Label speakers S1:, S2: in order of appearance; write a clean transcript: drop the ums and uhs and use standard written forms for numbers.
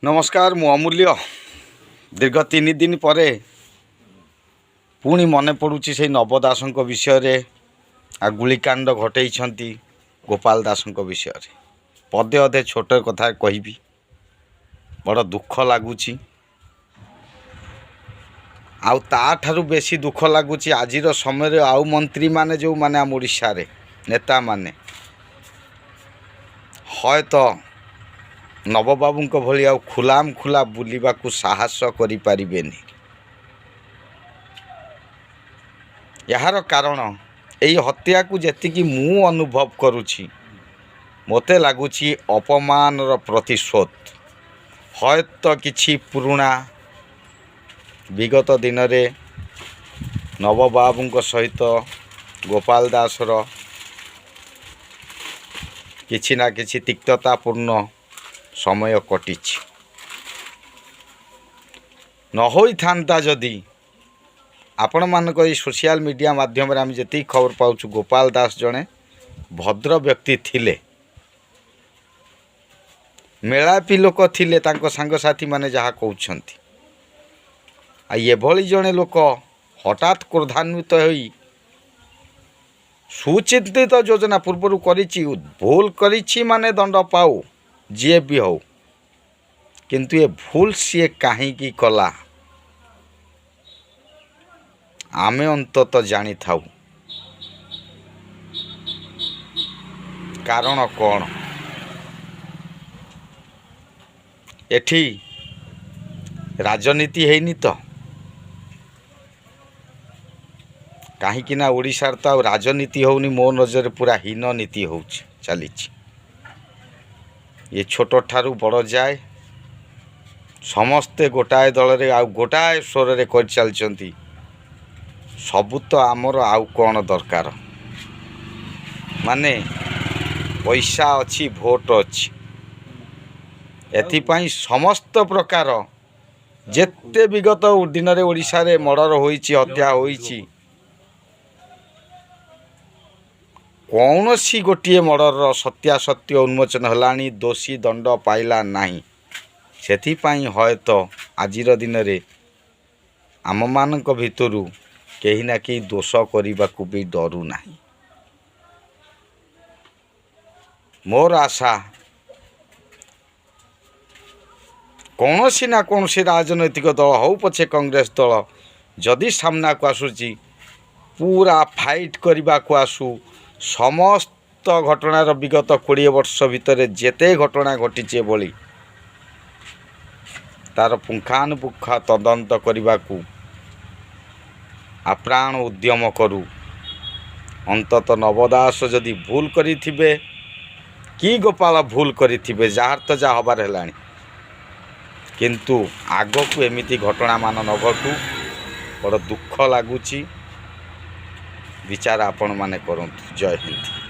S1: नमस्कार मु अमूल्य दीर्घ 3 दिन पर पुणी मन पड़ुछि से नव दास विषय आ गुलिकांड घटई गोपाल दास विषय पदे अधे छोट कथा कहबी बड़ दुख लगुच आउ बेसी दुख लगुच आज समय आउ मंत्री माने जो माने आम ओडिशा रे नेता माने हय तो नवबाबू भली आ खुलाम खुला बुलिबा को साहस करि परिबेनी। यार कारण यही हत्या को जेतिकी मु अनुभव करुछि मते लागुछि अपमान प्रतिशोध हय तो किछि पुराणा विगत दिन रे नवबाबू सहित गोपाल दासर किछि ना किछि तिक्ततापूर्ण समय कटि न होई थांता जदि आपण मानक सोशल मीडिया माध्यम आम जी खबर पाऊँ गोपाल दास जड़े भद्र व्यक्ति थिले मेलापी लोक थिले तांको सांगसाथी माने जहाँ कहउछंती आ ये भली जड़े लोक हठात क्रोधान्वित होई सुचिंतित योजना पूर्व करिछि भूल करिछि माने दंड पाऊ जी भी हो किंतु ये भूल सी कहीं कला आमे अंतत जानी थाऊ कारण कौन एठी राजनीति हैनी तो कहीं ना ओडिशार तो राजनीति होनी मो नजर पूरा हीन नीति हो चली ये छोट ठारू बड़ जाए समस्ते गोटाए दल रे आ गोटाए स्वर रे कर चलचंती सबु तो आमर आउ कौन दरकार माने पैसा अच्छी भोट अच्छी एथिपाई समस्त प्रकार जेते विगत दिन रे ओडिशा रे मर्डर होईची हत्या होईची कौन सी गोटे मर्डर सत्यासत्य उन्मोचन हलानी दोषी दंड पाइला नहीं सेथिपाई हय तो आजिर दिन रे आम मानक भितरु केही ना केही दोष करने को भी डरू नहीं। मोर आशा कौन सी ना कौन सी राजनैतिक दल हो पछे कांग्रेस दल जदि सामना को आसुची पूरा फाइट करने को आसू समस्त घटनार विगत 20 वर्ष भितर जेते घटना घटी बोली तार पुंखानुपुंखा तदंत करने को आप्राण उद्यम करू अंतत नवदास जदि भूल करिथिबे कि गोपाल भूल करिथिबे जार तो जा हबार हेलानी किंतु आग को एमिति घटना मान न घटू बड़ दुख लगुच विचार आपण माने करंतु। जय हिंद।